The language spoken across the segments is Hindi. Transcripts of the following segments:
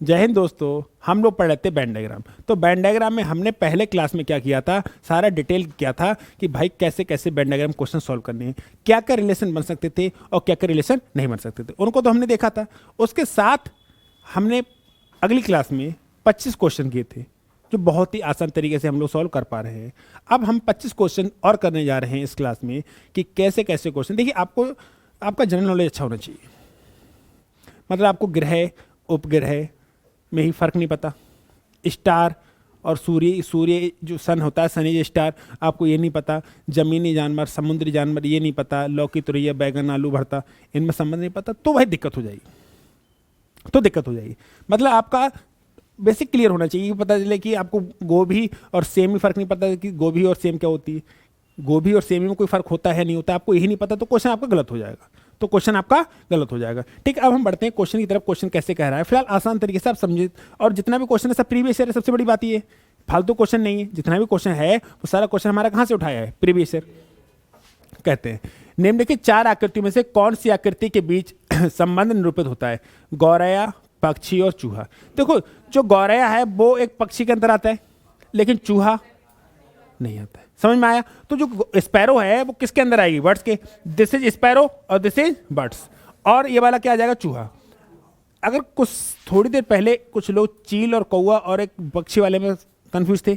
जय हिंद दोस्तों। हम लोग पढ़ रहे थे बैंड डायग्राम। तो बैंड डायग्राम में हमने पहले क्लास में क्या किया था, सारा डिटेल किया था कि भाई कैसे कैसे बैंड डायग्राम क्वेश्चन सॉल्व करने हैं, क्या क्या रिलेशन बन सकते थे और क्या क्या रिलेशन नहीं बन सकते थे, उनको तो हमने देखा था। उसके साथ हमने अगली क्लास में 25 क्वेश्चन किए थे जो बहुत ही आसान तरीके से हम लोग सॉल्व कर पा रहे हैं। अब हम 25 क्वेश्चन और करने जा रहे हैं इस क्लास में कि कैसे कैसे क्वेश्चन। देखिए, आपको आपका जनरल नॉलेज अच्छा होना चाहिए। मतलब आपको ग्रह उपग्रह में ही फर्क नहीं पता, स्टार और सूर्य जो सन होता है, सनी स्टार, आपको ये नहीं पता, जमीनी जानवर समुद्री जानवर ये नहीं पता, लौकी तुरैया बैगन आलू भरता इनमें संबंध नहीं पता, तो भाई दिक्कत हो जाएगी। मतलब आपका बेसिक क्लियर होना चाहिए। पता चले कि आपको गोभी और सेम में फर्क नहीं पता कि गोभी और सेम क्या होती है, गोभी और सेम में कोई फर्क होता है नहीं होता, आपको यही नहीं पता, तो क्वेश्चन आपका गलत हो जाएगा। ठीक, अब हम बढ़ते हैं क्वेश्चन की तरफ। क्वेश्चन कैसे कह रहा है, फिलहाल आसान तरीके से आप समझे। और जितना भी क्वेश्चन है सब प्रीवियस ईयर है, सबसे बड़ी बात ये है, फालतू क्वेश्चन नहीं है। जितना भी क्वेश्चन है वो सारा क्वेश्चन हमारा कहाँ से उठाया है, प्रीवियस ईयर। कहते हैं निम्नलिखित 4 आकृतियों में से कौन सी आकृति के बीच संबंध निरूपित होता है, गौरैया, पक्षी और चूहा। देखो, जो गौरैया है वो एक पक्षी के अंदर आता है, लेकिन चूहा नहीं आता है। समझ में आया? तो जो स्पैरो है वो किसके अंदर आएगी, बर्ड्स के। दिस इज स्पैरो और दिस इज बर्ड्स, और ये वाला क्या आ जाएगा, चूहा। अगर कुछ थोड़ी देर पहले कुछ लोग चील और कौवा और एक पक्षी वाले में कंफ्यूज थे,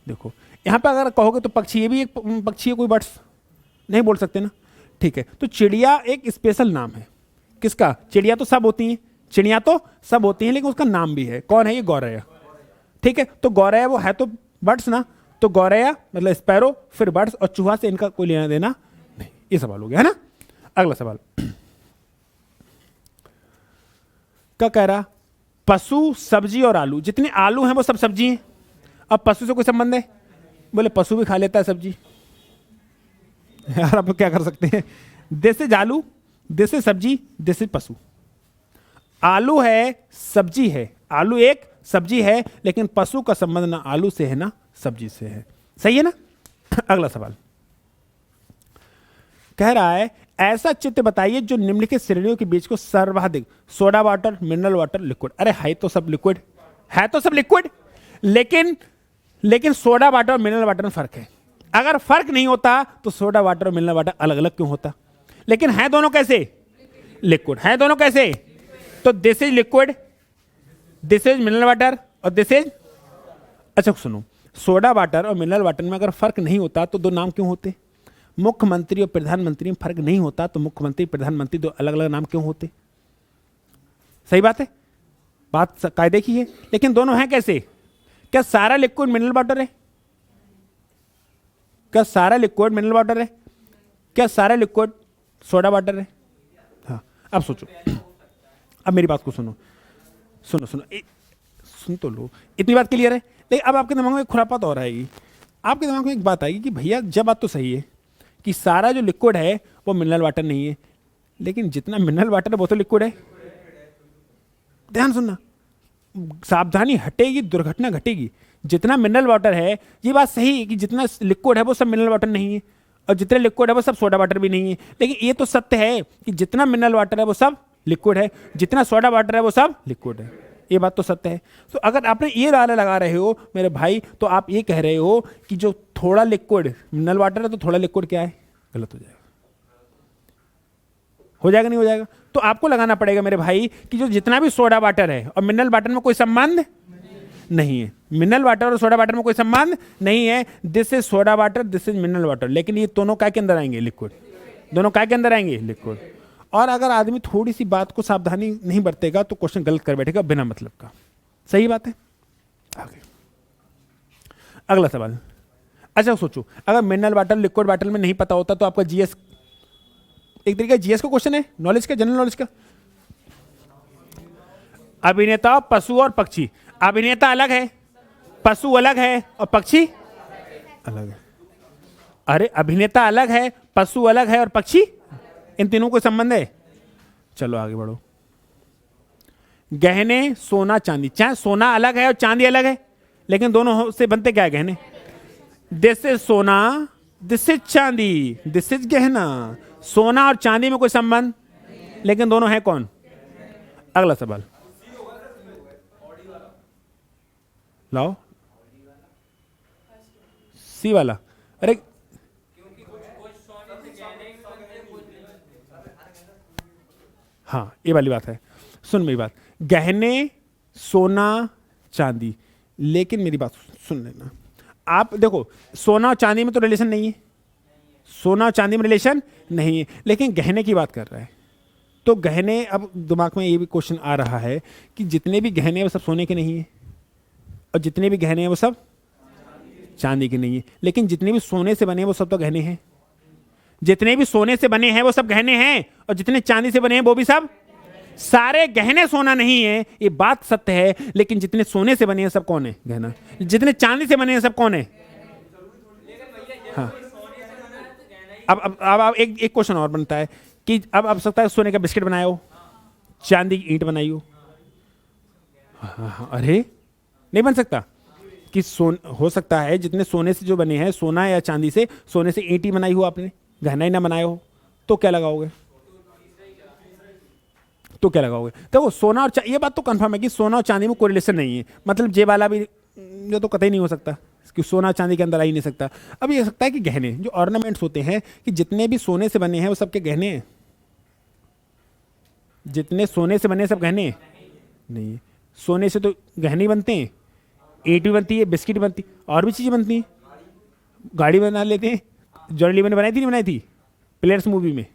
देखो यहाँ पे अगर कहोगे तो पक्षी, ये भी एक पक्षी है, कोई बर्ड्स नहीं बोल सकते ना। ठीक है, तो चिड़िया एक स्पेशल नाम है किसका, चिड़िया तो सब होती हैं, चिड़िया तो सब होती हैं, लेकिन उसका नाम भी है। कौन है ये, गौरैया। ठीक है, तो गौरैया वो है तो बर्ड्स ना, तो गौरैया मतलब स्पैरो, फिर बर्ड्स, और चूहा से इनका कोई लेना देना नहीं। ये सवाल हो गया है ना। अगला सवाल क्या कह रहा, पशु, सब्जी और आलू। जितने आलू हैं वो सब सब्जी हैं। अब पशु से कोई संबंध है, बोले पशु भी खा लेता है सब्जी। यार आप क्या कर सकते हैं, दिस इज आलू, दिस इज सब्जी, दिस इज पशु। आलू है, सब्जी है, आलू एक सब्जी है, लेकिन पशु का संबंध ना आलू से है ना सब्जी से है। सही है ना। अगला सवाल कह रहा है, ऐसा चित्र बताइए जो निम्नलिखित श्रेणियों के बीच को सर्वाधिक, soda water, mineral water, liquid. अरे है तो सब लिक्विड, लेकिन सोडा वाटर और मिनरल वाटर में फर्क है। अगर फर्क नहीं होता तो सोडा वाटर और मिनरल वाटर अलग अलग क्यों होता, लेकिन है दोनों कैसे, लिक्विड है दोनों कैसे। तो this is liquid, this is mineral water और दिस इज, अच्छा सुनो, सोडा वाटर और मिनरल वाटर में अगर फर्क नहीं होता तो दो नाम क्यों होते, मुख्यमंत्री और प्रधानमंत्री में फर्क नहीं होता तो मुख्यमंत्री प्रधानमंत्री दो अलग अलग नाम क्यों होते। सही बात है, बात कायदे की है, लेकिन दोनों हैं कैसे। क्या सारा लिक्विड मिनरल वाटर है, क्या सारा लिक्विड मिनरल वाटर है, क्या सारा लिक्विड सोडा वाटर है। हाँ, अब सोचो, अब मेरी बात को सुनो, सुन तो लो, इतनी बात क्लियर है। लेकिन अब आपके दिमाग में एक खुरापात और आएगी, आपके दिमाग में एक बात आएगी कि भैया जब बात तो सही है कि सारा जो लिक्विड है वो मिनरल वाटर नहीं है, लेकिन जितना मिनरल वाटर है वो तो लिक्विड है। ध्यान सुनना, सावधानी हटेगी दुर्घटना घटेगी। जितना मिनरल वाटर है, ये बात सही है कि जितना लिक्विड है वो सब मिनरल वाटर नहीं है, और जितने लिक्विड है वो सब सोडा वाटर भी नहीं है। लेकिन ये तो सत्य है कि जितना मिनरल वाटर है वो सब लिक्विड है, जितना सोडा वाटर है वो सब लिक्विड है। ये बात तो सत्य है। तो अगर आपने ये लाला लगा रहे हो मेरे भाई, तो आप ये कह रहे हो कि जो थोड़ा लिक्विड मिनरल वाटर है तो थोड़ा लिक्विड क्या है, गलत हो जाएगा। हो जाएगा नहीं हो जाएगा, तो आपको लगाना पड़ेगा मेरे भाई कि जो जितना भी सोडा वाटर है और मिनरल वाटर में कोई संबंध नहीं है, मिनरल वाटर और सोडा वाटर में कोई संबंध नहीं है। This is soda water, this is mineral water, लेकिन ये दोनों काय के अंदर आएंगे, लिक्विड। दोनों काय के अंदर आएंगे, लिक्विड। और अगर आदमी थोड़ी सी बात को सावधानी नहीं बरतेगा तो क्वेश्चन गलत कर बैठेगा बिना मतलब का। सही बात है। आगे अगला सवाल, अच्छा सोचो, अगर मिनरल वाटर लिक्विड वाटर में नहीं पता होता तो आपका जीएस, एक तरीके जीएस का क्वेश्चन है, नॉलेज का, जनरल नॉलेज का। अभिनेता, पशु और पक्षी। अभिनेता अलग है, पशु अलग है और पक्षी अलग है। अरे अभिनेता अलग है, पशु अलग है और पक्षी, इन तीनों को संबंध है। चलो आगे बढ़ो। गहने, सोना, चांदी। चाहे सोना अलग है और चांदी अलग है, लेकिन दोनों से बनते क्या है, गहने। दिस इज सोना, दिस इज चांदी, दिस इज गहना। सोना और चांदी में कोई संबंध, लेकिन दोनों है कौन। अगला सवाल, लाओ, सी वाला। अरे हाँ ये वाली बात है। सुन मेरी बात, गहने, सोना, चांदी, लेकिन मेरी बात सुन लेना। आप देखो सोना और चांदी में तो रिलेशन नहीं है, सोना और चांदी में रिलेशन नहीं है, लेकिन गहने की बात कर रहा है। तो गहने, अब दिमाग में ये भी क्वेश्चन आ रहा है कि जितने भी गहने हैं वो सब सोने के नहीं है, और जितने भी गहने हैं वो सब चांदी के नहीं है, लेकिन जितने भी सोने से बने हैं वो सब तो गहने हैं। जितने भी सोने से बने हैं वो सब गहने हैं, और जितने चांदी से बने हैं वो भी सब। सारे गहने सोना नहीं है, ये बात सत्य है, लेकिन जितने सोने से बने हैं सब कौन है? गहना। जितने चांदी से बने हैं सब कौन है? हाँ। अब एक क्वेश्चन और बनता है कि अब सकता है सोने का बिस्किट बनाया हो, चांदी की ईंट बनाई हो। हाँ, अरे नहीं बन सकता कि हो सकता है जितने सोने से जो बने हैं, सोना या चांदी से, सोने से ईंट ही बनाई हो आपने, गहना ही ना बनाया हो, तो क्या लगाओगे? तो क्या लगाओगे? देखो सोना और ये बात तो कंफर्म है कि सोना और चांदी में कोई रिलेशन नहीं है, मतलब जे वाला भी ये तो कतई नहीं हो सकता कि सोना चांदी के अंदर आ ही नहीं सकता। अब ये सकता है कि गहने जो ऑर्नामेंट्स होते हैं, कि जितने भी सोने से बने हैं वो सबके गहने हैं। जितने सोने से बने सब गहने नहीं है। सोने से तो गहने बनते हैं, ईंट भी बनती है, बिस्किट बनती, और भी चीजें बनती हैं, गाड़ी बना लेते हैं। जॉनी लीवर ने बनाई थी, नहीं बनाई थी? प्लेयर्स मूवी में,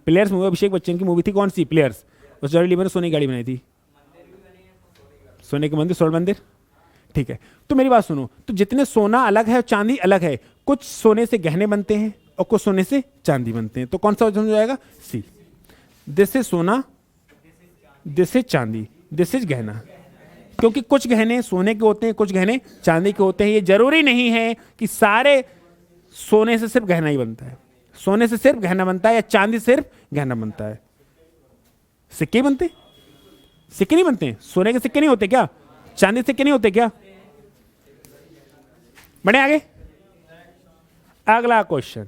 प्लेयर्स मूवी अभिषेक बच्चन की मूवी थी, कौन सी? प्लेयर्स। उस जॉनी लीवर ने सोने की गाड़ी बनाई थी, सोने के मंदिर, स्वर्ण मंदिर। ठीक है, तो मेरी बात सुनो, तो जितने सोना अलग है और चांदी अलग है, कुछ सोने से गहने बनते हैं और कुछ सोने से चांदी बनते हैं, तो कौन सा हो जाएगा? सी। दिस इज सोना, दिस इज चांदी, दिस इज गहना। क्योंकि कुछ गहने सोने के होते हैं, कुछ गहने चांदी के होते हैं। ये जरूरी नहीं है कि सारे सोने से सिर्फ गहना ही बनता है, सोने से सिर्फ गहना बनता है, या चांदी से सिर्फ गहना बनता है। सिक्के बनते, सिक्के नहीं बनते? सोने के सिक्के नहीं होते क्या? चांदी के सिक्के नहीं होते क्या? बढ़े आगे। अगला क्वेश्चन,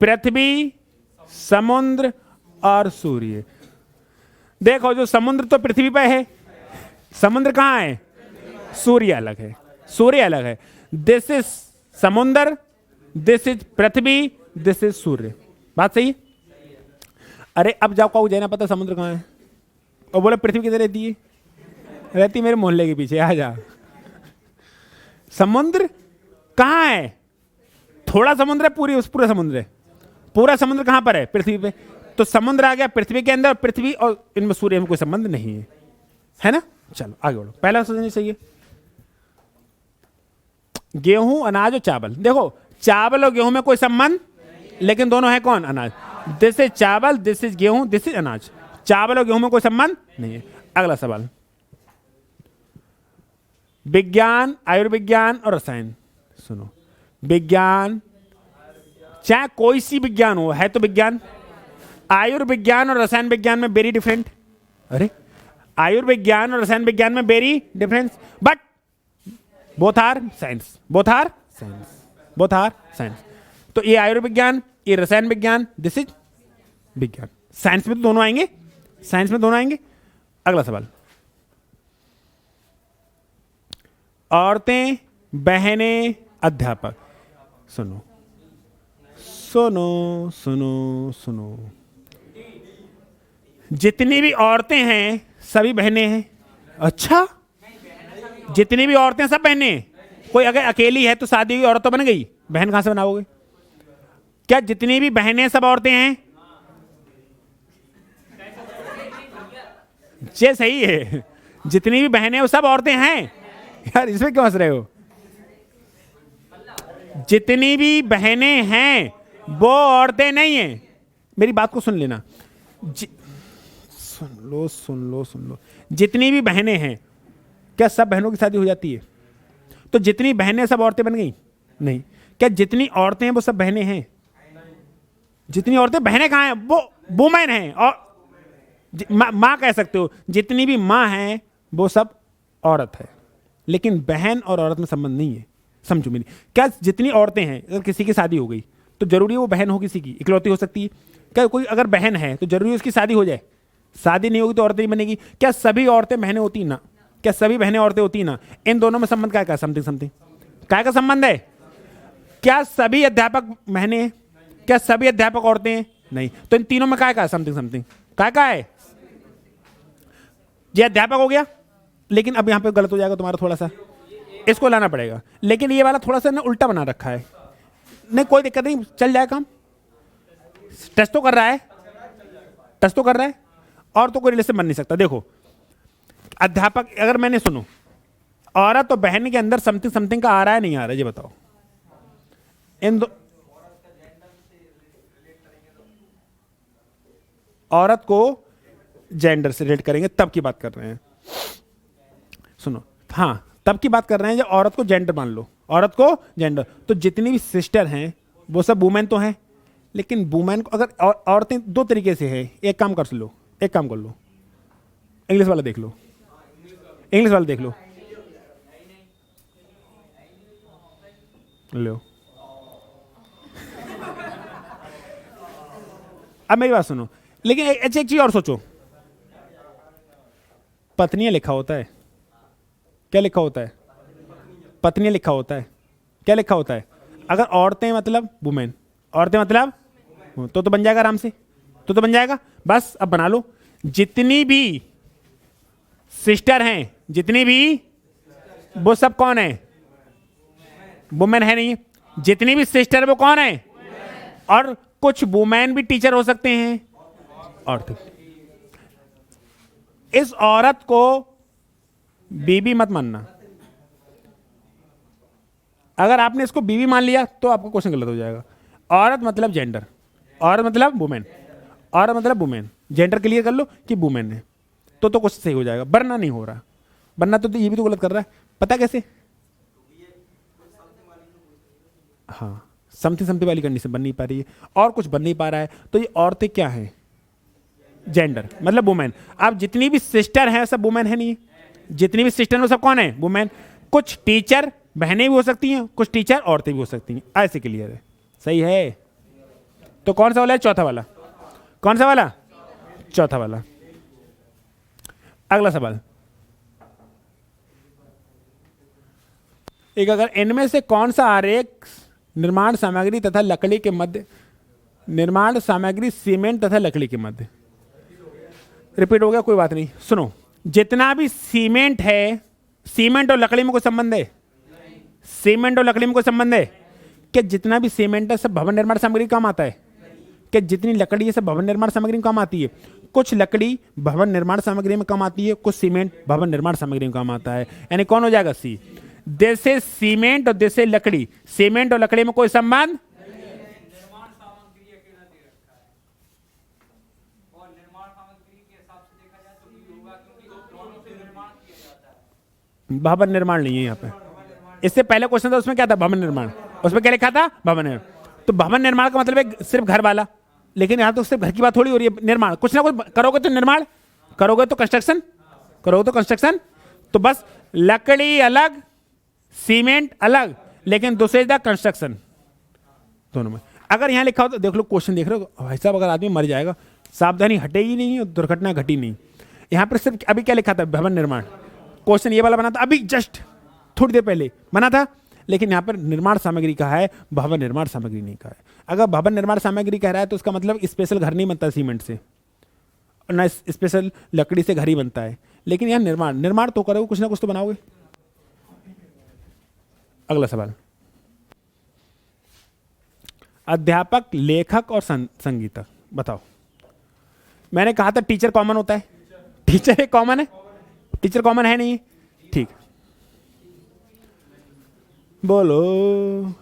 पृथ्वी, समुद्र और सूर्य। देखो जो समुद्र तो पृथ्वी पर है, समुद्र कहां है? सूर्य अलग है, सूर्य अलग है। This is samudra, this is prithvi, this is surya. बात सही है? अरे अब जाओ कहो जाना पता समुद्र कहां है, और बोले पृथ्वी किधर रहती है? रहती मेरे मोहल्ले के पीछे, आ जा। समुद्र कहां है? थोड़ा समुद्र है, पूरा समुद्र है। पूरा समुद्र कहां पर है? पृथ्वी पे। तो समुद्र आ गया पृथ्वी के अंदर, पृथ्वी और इनमें सूर्य में कोई संबंध नहीं है, है ना? चलो आगे बढ़ो। पहला सोचना चाहिए, गेहूं, अनाज और चावल। देखो चावल और गेहूं में कोई संबंध, लेकिन दोनों है कौन? अनाज। दिस इज चावल, दिस इज गेहूं, दिस इज अनाज। चावल और गेहूं में कोई संबंध नहीं है। अगला सवाल, विज्ञान, आयुर्विज्ञान और रसायन। सुनो, विज्ञान चाहे कोई सी विज्ञान हो, है तो विज्ञान। आयुर्विज्ञान और रसायन विज्ञान में वेरी डिफरेंट। अरे आयुर्विज्ञान और रसायन विज्ञान में very difference, but both are science, both are science, both are science. तो ये आयुर्विज्ञान, ये रसायन विज्ञान, दिस इज विज्ञान। साइंस में तो दोनों आएंगे, साइंस में दोनों आएंगे। अगला सवाल, औरतें, बहनें, अध्यापक। सुनो सुनो सुनो सुनो, जितनी भी औरतें हैं सभी बहनें हैं। अच्छा, जितनी भी औरतें सब बहनें हैं? कोई अगर अकेली है तो शादी हुई औरत तो बन गई, बहन कहां से बनाओगे? क्या जितनी भी बहनें सब औरतें हैं? ये सही है, जितनी भी बहनें वो सब औरतें हैं। यार इसमें क्यों हंस रहे हो? जितनी भी बहनें हैं वो औरतें नहीं हैं। मेरी बात को सुन लेना, सुन लो सुन लो सुन लो। जितनी भी बहनें हैं, क्या सब बहनों की शादी हो जाती है? तो जितनी बहनें सब औरतें बन गई? नहीं। क्या जितनी औरतें हैं वो सब बहनें हैं? जितनी औरतें, बहनें कहां हैं? वो वुमेन हैं। और मां कह सकते हो, जितनी भी मां हैं वो सब औरत है, लेकिन बहन और औरत में संबंध नहीं है। समझो मेरी, क्या जितनी औरतें हैं, अगर किसी की शादी हो गई तो जरूरी है वो बहन हो किसी की, इकलौती हो सकती है? क्या कोई अगर बहन है तो जरूरी है उसकी शादी हो जाए? शादी नहीं होगी तो औरतें नहीं बनेगी। क्या सभी औरतें बहनें होती? ना। क्या सभी बहनें औरतें होती ना? इन दोनों में संबंध क्या है? समथिंग समथिंग क्या का संबंध है? क्या सभी अध्यापक बहनें हैं? क्या सभी अध्यापक औरतें हैं? नहीं। तो इन तीनों में क्या समथिंग समथिंग क्या है? ये अध्यापक हो गया, लेकिन अब यहां पे गलत हो जाएगा तुम्हारा थोड़ा सा, इसको लाना पड़ेगा। लेकिन ये वाला थोड़ा सा ना उल्टा बना रखा है। नहीं कोई दिक्कत नहीं, चल जाए काम। टेस्ट तो कर रहा है, टेस्ट तो कर रहा है, और तो कोई रिलेशन बन नहीं सकता। देखो अध्यापक, अगर मैंने सुनो औरत और बहन के अंदर समथिंग समथिंग का आ रहा है नहीं आ रहा है, ये बताओ। इन दो औरत को जेंडर से रिलेट करेंगे तब की बात कर रहे हैं। सुनो, हाँ तब की बात कर रहे हैं जब औरत को जेंडर मान लो, औरत को जेंडर। तो जितनी भी सिस्टर हैं वो सब वुमेन तो हैं, लेकिन वुमेन को अगर औरतें दो तरीके से है। एक काम कर लो, एक काम कर लो, इंग्लिश वाला देख लो, इंग्लिश वाला देख लो, लो। अब मेरी बात सुनो, लेकिन एक चीज और सोचो, पत्नियां लिखा होता है, क्या लिखा होता है? पत्नियां लिखा होता है, क्या लिखा होता है? अगर औरतें मतलब वुमेन, औरतें मतलब तो बन जाएगा आराम से, तो बन जाएगा। बस अब बना लो, जितनी भी सिस्टर हैं, जितनी भी, वो सब कौन है? वुमेन है नहीं? जितनी भी सिस्टर वो कौन है? और कुछ वुमेन भी टीचर हो सकते हैं। औरतें, इस औरत को बीबी मत मानना। अगर आपने इसको बीवी मान लिया तो आपका क्वेश्चन गलत हो जाएगा। औरत मतलब जेंडर, औरत मतलब वुमेन, औरत मतलब वुमेन, जेंडर क्लियर कर लो कि वुमेन है, तो कुछ सही हो जाएगा। वरना नहीं हो रहा, वरना तो ये भी तो गलत कर रहा है। पता कैसे? हाँ, समथिंग समथिंग वाली कंडीशन बन नहीं पा रही है और कुछ बन नहीं पा रहा है। तो ये औरतें क्या है? जेंडर मतलब वुमेन। अब जितनी भी सिस्टर हैं सब वुमेन है नहीं? जितनी भी सिस्टर हैं सब कौन है? वुमेन। कुछ टीचर बहनें भी हो सकती हैं, कुछ टीचर औरतें भी हो सकती हैं। ऐसे क्लियर है? सही है। तो कौन सा वाला है? चौथा वाला। कौन सा वाला? चौथा वाला। अगला सवाल, एक अगर इनमें से कौन सा आरेख निर्माण सामग्री तथा लकड़ी के मध्य, निर्माण सामग्री सीमेंट तथा लकड़ी के मध्य, रिपीट हो गया कोई बात नहीं। सुनो, जितना भी सीमेंट है, सीमेंट और लकड़ी में कोई संबंध है? सीमेंट और लकड़ी में कोई संबंध है? क्या जितना भी सीमेंट है सब भवन निर्माण सामग्री काम आता है? क्या जितनी लकड़ी है सब भवन निर्माण सामग्री में काम आती है? कुछ लकड़ी भवन निर्माण सामग्री में काम आती है, कुछ सीमेंट भवन निर्माण सामग्री में काम आता है। यानी कौन हो जाएगा? सी। जैसे सीमेंट और जैसे लकड़ी, सीमेंट और लकड़ी में कोई संबंध, भवन निर्माण नहीं है यहाँ पे। इससे पहले क्वेश्चन था उसमें क्या था? भवन निर्माण। उसमें क्या लिखा था? भवन निर्माण। तो भवन निर्माण का मतलब है सिर्फ घर वाला, लेकिन यहां तो सिर्फ घर की बात थोड़ी हो रही है। निर्माण कुछ ना कुछ करोगे तो निर्माण, करोगे तो कंस्ट्रक्शन, करोगे तो कंस्ट्रक्शन। तो बस लकड़ी अलग, सीमेंट अलग, लेकिन दूसरे कंस्ट्रक्शन दोनों में। अगर यहां लिखा हो तो देख लो, क्वेश्चन देख रहे हो भाई साहब, अगर आदमी मर जाएगा सावधानी हटेगी नहीं और दुर्घटना घटी नहीं। यहां पर सिर्फ अभी क्या लिखा था? भवन निर्माण। क्वेश्चन ये वाला बना था अभी जस्ट थोड़ी देर पहले बना था, लेकिन यहां पर निर्माण सामग्री कहा है, भवन निर्माण सामग्री नहीं कहा है। अगर भवन निर्माण सामग्री कह रहा है तो उसका मतलब स्पेशल घर नहीं बनता सीमेंट से, ना स्पेशल लकड़ी से घर ही बनता है। लेकिन यहां निर्माण, निर्माण तो करोगे, कुछ ना कुछ तो बनाओगे। अगला सवाल, अध्यापक, लेखक और संगीतक बताओ। मैंने कहा था टीचर कॉमन होता है, टीचर एक कॉमन है, टीचर कॉमन है नहीं? ठीक, बोलो।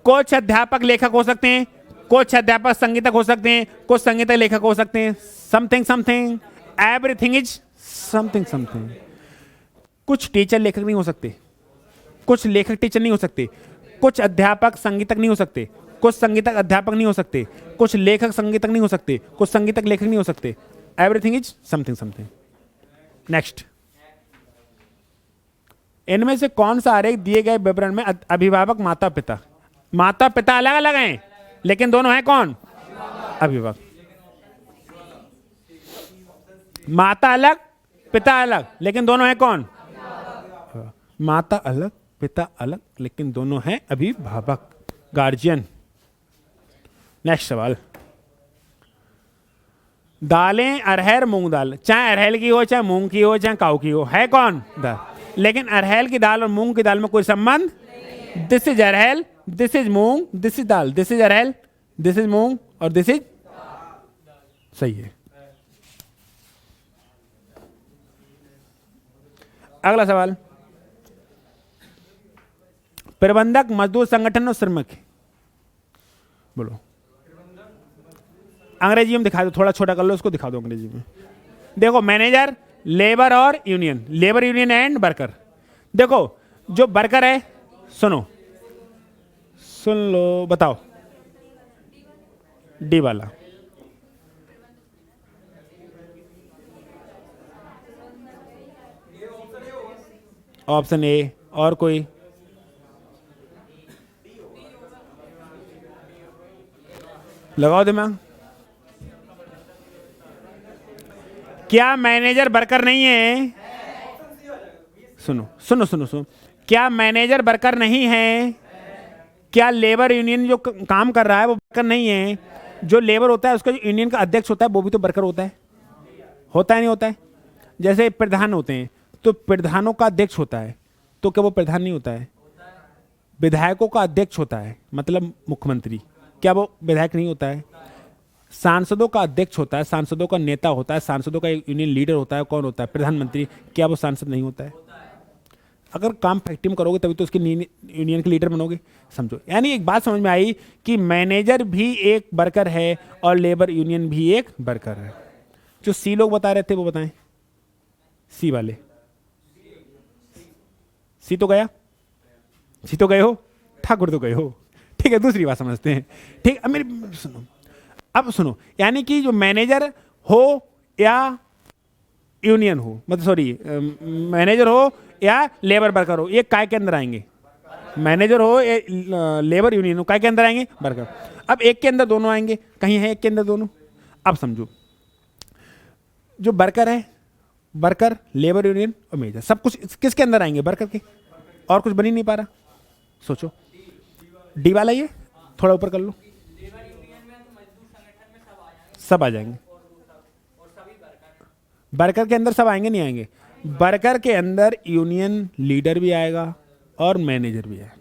कुछ अध्यापक लेखक हो सकते हैं, कुछ अध्यापक संगीतक हो सकते हैं, कुछ संगीतक लेखक हो सकते हैं। Something something, everything is something something. कुछ टीचर लेखक नहीं हो सकते, कुछ लेखक टीचर नहीं हो सकते, कुछ अध्यापक संगीतक नहीं हो सकते, कुछ संगीतक अध्यापक नहीं हो सकते, कुछ लेखक संगीतक नहीं हो सकते, कुछ संगीतक लेखक नहीं हो सकते। Everything is something something. Next, इनमें से कौन सा आरेख दिए गए विवरण में अभिभावक माता पिता, माता पिता अलग अलग हैं लेकिन दोनों हैं कौन? अभिभावक। माता अलग पिता अलग लेकिन दोनों हैं कौन? माता अलग पिता अलग लेकिन दोनों हैं अभिभावक, गार्जियन। नेक्स्ट सवाल, दालें अरहर मूंग दाल, चाहे अरहर की हो चाहे मूंग की हो चाहे काऊ की हो, है कौन दाल, लेकिन अरहर की दाल और मूंग की दाल में कोई संबंध। This is arhar, this is moong, this is dal, this is arhar, this is moong और दिस इज, सही है। अगला सवाल, प्रबंधक मजदूर संगठन और श्रमिक, बोलो। अंग्रेजी में दिखा दो, थोड़ा छोटा कर लो उसको, दिखा दो अंग्रेजी में। देखो मैनेजर, लेबर और union, labour union and worker. देखो जो वर्कर है, सुनो सुन लो, बताओ। डी वाला, ऑप्शन ए। और कोई? लगाओ दिमाग। क्या मैनेजर वर्कर नहीं है? सुनो सुनो सुनो सुनो, क्या मैनेजर वर्कर नहीं है? क्या लेबर यूनियन जो काम कर रहा है वो वर्कर नहीं है? जो लेबर होता है उसका जो यूनियन का अध्यक्ष होता है वो भी तो वर्कर होता है, होता है नहीं होता है? जैसे प्रधान होते हैं तो प्रधानों का अध्यक्ष होता है, तो क्या वो प्रधान नहीं होता है? विधायकों का अध्यक्ष होता है मतलब मुख्यमंत्री, क्या वो विधायक नहीं होता है? सांसदों का अध्यक्ष होता है, सांसदों का नेता होता है, सांसदों का एक यूनियन लीडर होता है, कौन होता है? प्रधानमंत्री, क्या वो सांसद नहीं होता है? अगर काम फैक्ट्री में करोगे तभी तो उसके यूनियन के लीडर बनोगे, समझो। यानी एक बात समझ में आई कि मैनेजर भी एक वर्कर है और लेबर यूनियन भी एक वर्कर है। जो सी लोग बता रहे थे वो बताएं, सी वाले। सी तो गया, सी तो गए हो, ठाकुर तो गए हो, ठीक है। दूसरी बात समझते हैं, ठीक। अब मेरी सुनो, अब सुनो, यानी कि जो मैनेजर हो या यूनियन हो, मतलब सॉरी मैनेजर हो या लेबर वर्कर हो, ये काय के अंदर आएंगे? मैनेजर हो या लेबर यूनियन हो, काय के अंदर आएंगे? वर्कर। अब एक के अंदर दोनों आएंगे, कहीं है एक के अंदर दोनों? अब समझो, जो वर्कर है, वर्कर, लेबर यूनियन और मैनेजर, सब कुछ किसके अंदर आएंगे? वर्कर के। और कुछ बन ही नहीं पा रहा, सोचो। डी वाला ये थोड़ा ऊपर कर लो, सब आ जाएंगे। वर्कर के अंदर सब आएंगे नहीं आएंगे? वर्कर के अंदर यूनियन लीडर भी आएगा और मैनेजर भी आएगा।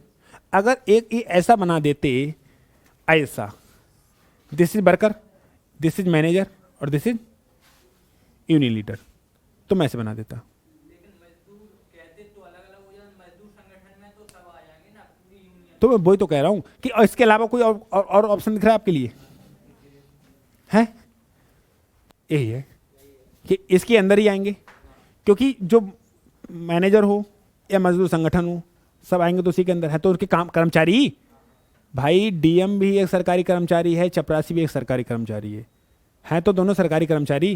अगर एक ही ऐसा बना देते, ऐसा, this is worker, this is manager और दिस इज यूनियन लीडर, तो मैं ऐसे बना देता। तो मैं वही तो कह रहा हूं कि इसके अलावा कोई और ऑप्शन दिख रहा है आपके लिए? है यही है कि इसके अंदर ही आएंगे, क्योंकि जो मैनेजर हो या मजदूर संगठन हो सब आएंगे तो उसी के अंदर है। तो उसके काम कर्मचारी, भाई डीएम भी एक सरकारी कर्मचारी है, चपरासी भी एक सरकारी कर्मचारी है तो दोनों सरकारी कर्मचारी।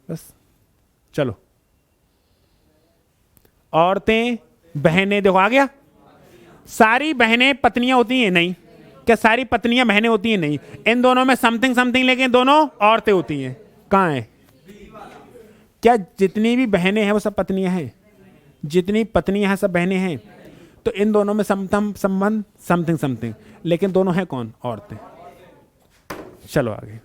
बस चलो, औरतें बहनें, देखो आ गया। सारी बहनें पत्नियां होती हैं? नहीं। क्या सारी पत्नियां बहनें होती हैं? नहीं। इन दोनों में समथिंग समथिंग, लेकिन दोनों औरतें होती हैं। कहां है? क्या जितनी भी बहनें हैं वो सब पत्नियां हैं? जितनी पत्नियां हैं सब बहनें हैं? तो इन दोनों में संबंध समथिंग समथिंग, लेकिन दोनों हैं कौन? औरतें। चलो आगे।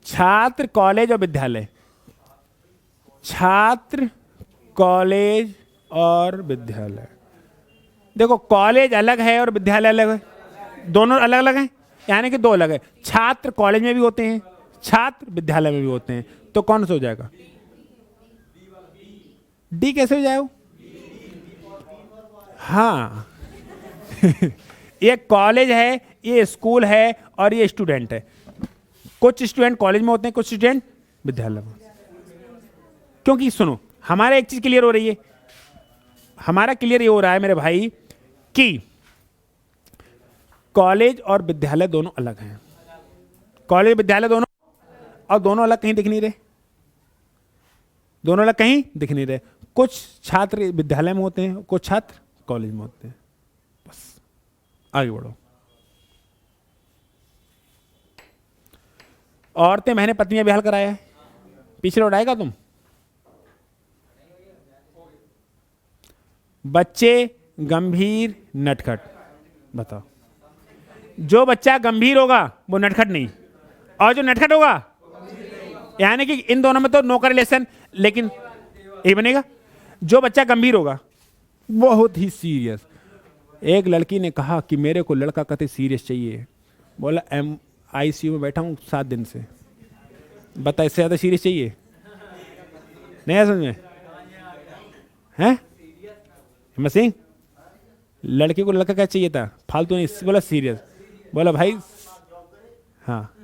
छात्र, कॉलेज और विद्यालय। छात्र, कॉलेज और विद्यालय। देखो कॉलेज अलग है और विद्यालय अलग है, दोनों अलग अलग हैं, यानी कि दो अलग है। छात्र कॉलेज में भी होते हैं, छात्र विद्यालय में भी होते हैं, तो कौन सा हो जाएगा? डी कैसे हो जाएगा? हाँ ये कॉलेज है, ये स्कूल है और ये स्टूडेंट है। कुछ स्टूडेंट कॉलेज में होते हैं, कुछ स्टूडेंट विद्यालय में। क्योंकि सुनो, हमारा एक चीज क्लियर हो रही है, हमारा क्लियर ये हो रहा है मेरे भाई कि कॉलेज और विद्यालय दोनों अलग हैं। कॉलेज विद्यालय दोनों, और दोनों अलग कहीं दिख नहीं रहे, दोनों अलग कहीं दिख नहीं रहे। कुछ छात्र विद्यालय में होते हैं, कुछ छात्र कॉलेज में होते हैं। बस आगे बढ़ो। औरतें बहनें पत्नियां भी हल कराया है, पीछे लौटाएगा तुम? बच्चे गंभीर नटखट। बताओ, जो बच्चा गंभीर होगा वो नटखट नहीं, और जो नटखट होगा, यानी कि इन दोनों में तो नो करिलेशन, लेकिन ये बनेगा जो बच्चा गंभीर होगा बहुत ही सीरियस। एक लड़की ने कहा कि मेरे को लड़का कतई सीरियस चाहिए। बोला ICU में बैठा हूं 7 दिन से, बता इससे ज्यादा सीरियस चाहिए? नहीं है समझ में? हैं मसीह, लड़की को लड़का क्या चाहिए था? फालतू नहीं, बोला सीरियस। बोला भाई हाँ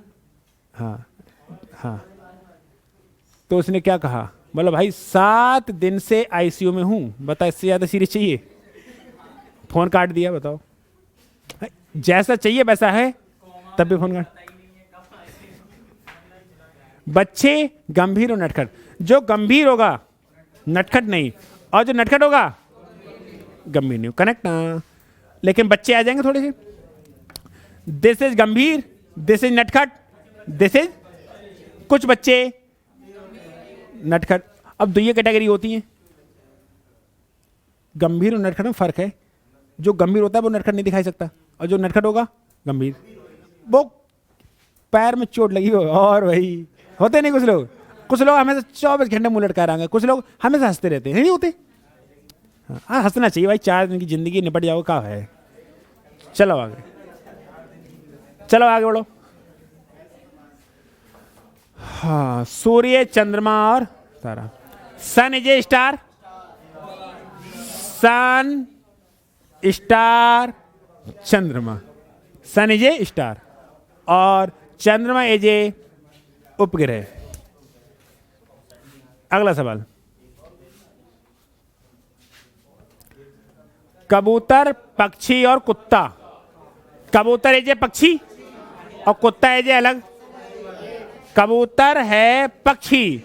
हाँ हाँ, तो उसने क्या कहा? बोला भाई 7 दिन से ICU में हूं, बता इससे ज्यादा सीरियस चाहिए? फोन काट दिया। बताओ, जैसा चाहिए वैसा है, तब भी फोन काट। बच्चे गंभीर और नटखट, जो गंभीर होगा नटखट नहीं, और जो नटखट होगा गंभीर नहीं। कनेक्ट ना, लेकिन बच्चे आ जाएंगे थोड़े से। दिस इज गंभीर, दिस इज नटखट, दिस इज, कुछ बच्चे नटखट। अब दो ये कैटेगरी होती हैं, गंभीर और नटखट में फर्क है। जो गंभीर होता है वो नटखट नहीं दिखाई सकता, और जो नटखट होगा गंभीर, वो पैर में चोट लगी हो। और भाई होते नहीं कुछ लोग हमेशा 24 घंटे मुंह लटका रहे हैं, कुछ लोग हमेशा हंसते रहते हैं, नहीं होते? हाँ, हंसना चाहिए भाई, 4 दिन की जिंदगी निपट जाओ, क्या है। चलो आगे, चलो आगे बढ़ो। हाँ, सूर्य, चंद्रमा और तारा। Sun is a star, sun star chandrama, sun is a star और चंद्रमा इज ए उपग्रह। अगला सवाल, कबूतर, पक्षी और कुत्ता। कबूतर एजे पक्षी और कुत्ता एजे अलग। कबूतर है पक्षी,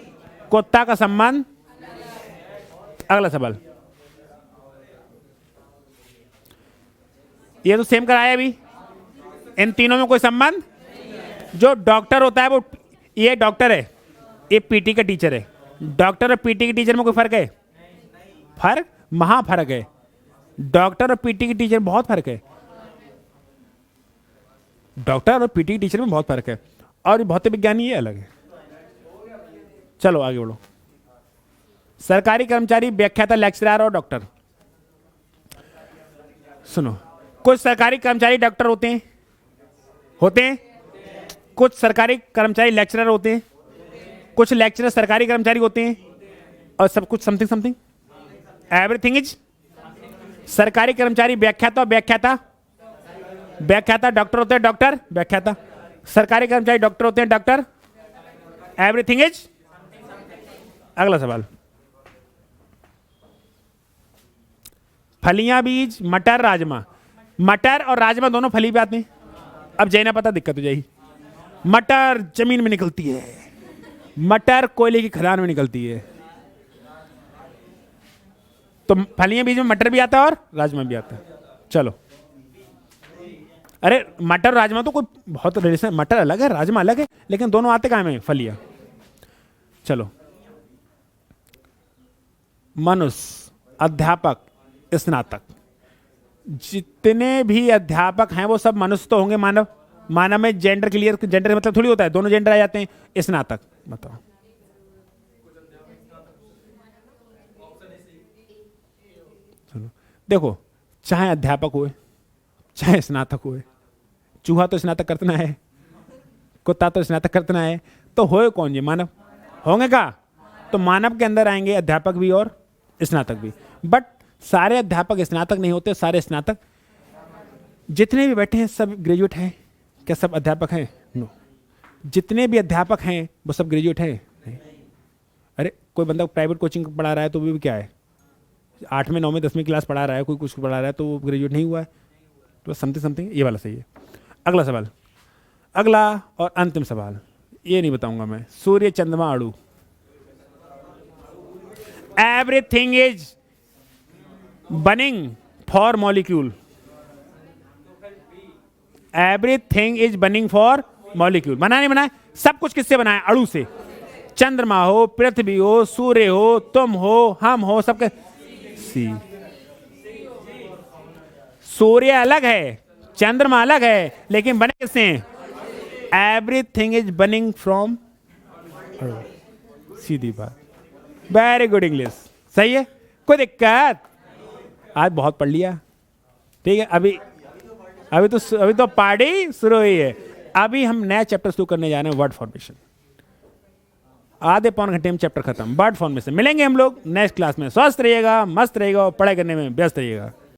कुत्ता का संबंध। अगला सवाल, ये तो सेम कराया अभी, इन तीनों में कोई संबंध। जो डॉक्टर होता है वो, ये डॉक्टर है, ये पीटी का टीचर है। डॉक्टर और पीटी के टीचर में कोई फर्क है? फर्क, महा फर्क है। डॉक्टर और पीटी के टीचर में बहुत फर्क है। डॉक्टर और पीटी के टीचर में बहुत फर्क है, और भौतिक विज्ञानी ये अलग है। चलो आगे बढ़ो। सरकारी कर्मचारी, व्याख्याता, लेक्चरर और डॉक्टर। सुनो, कुछ सरकारी कर्मचारी डॉक्टर होते हैं, कुछ सरकारी कर्मचारी लेक्चरर होते हैं, कुछ लेक्चरर सरकारी कर्मचारी होते हैं, और सब कुछ समथिंग समथिंग, एवरीथिंग इज। सरकारी कर्मचारी व्याख्याता, व्याख्याता डॉक्टर होते हैं, डॉक्टर व्याख्याता। सरकारी कर्मचारी डॉक्टर होते हैं, डॉक्टर। Everything is. अगला सवाल, फलियां, बीज, मटर, राजमा। मटर और राजमा दोनों फली पे आते हैं। अब जैना पता दिक्कत हो जाएगी। मटर जमीन में निकलती है, मटर कोयले की खदान में निकलती है। तो फलियां बीज में मटर भी आता है और राजमा भी आता है। चलो, अरे मटर और राजमा तो कोई बहुत रिलेशन, मटर अलग है राजमा अलग है, लेकिन दोनों आते कहाँ में? फलियां। चलो, मनुष्य, अध्यापक, स्नातक, जितने भी अध्यापक हैं वो सब मनुष्य तो होंगे। मानव, मानव में जेंडर क्लियर, जेंडर मतलब थोड़ी होता है दोनों जेंडर आ जाते हैं। स्नातक बताओ, चलो देखो, चाहे अध्यापक हुए चाहे स्नातक हुए, चूहा तो स्नातक करतना है, कुत्ता तो स्नातक करतना है, तो होए कौन? ये मानव होंगे का? तो मानव के अंदर आएंगे अध्यापक भी और स्नातक भी। बट सारे अध्यापक स्नातक नहीं होते, सारे स्नातक, जितने भी बैठे हैं सब ग्रेजुएट हैं। क्या सब अध्यापक हैं? नो। जितने भी अध्यापक हैं वो सब ग्रेजुएट हैं? नहीं। अरे कोई बंदा प्राइवेट कोचिंग पढ़ा रहा है तो वो भी क्या है, 8वीं 9वीं 10वीं क्लास पढ़ा रहा है, कोई कुछ पढ़ा रहा है तो वो ग्रेजुएट नहीं हुआ है। तो समथिंग समथिंग ये वाला सही है। अगला सवाल, अगला और अंतिम सवाल, ये नहीं बताऊंगा मैं। सूर्य, चंद्रमा, अणु। Everything is burning for molecule. Everything is burning for molecule. बना नहीं बना? सब कुछ किससे बना है? अणु से। चंद्रमा हो, पृथ्वी हो, सूर्य हो, तुम हो, हम हो, सबके सी। सूर्य अलग है, चंद्रमा अलग है, लेकिन बने किससे? एवरीथिंग इज बर्निंग फ्रॉम, सीधी बात। वेरी गुड इंग्लिश, सही है, कोई दिक्कत? आज बहुत पढ़ लिया, ठीक है। अभी तो पार्टी शुरू हुई है। अभी हम नया चैप्टर शुरू करने जा रहे हैं, वर्ड फॉर्मेशन। आधे पौन घंटे में चैप्टर खत्म, वर्ड फॉर्मेशन। मिलेंगे हम लोग नेक्स्ट क्लास में। स्वस्थ रहिएगा, मस्त रहिएगा और पढ़ाई करने में व्यस्त रहिएगा।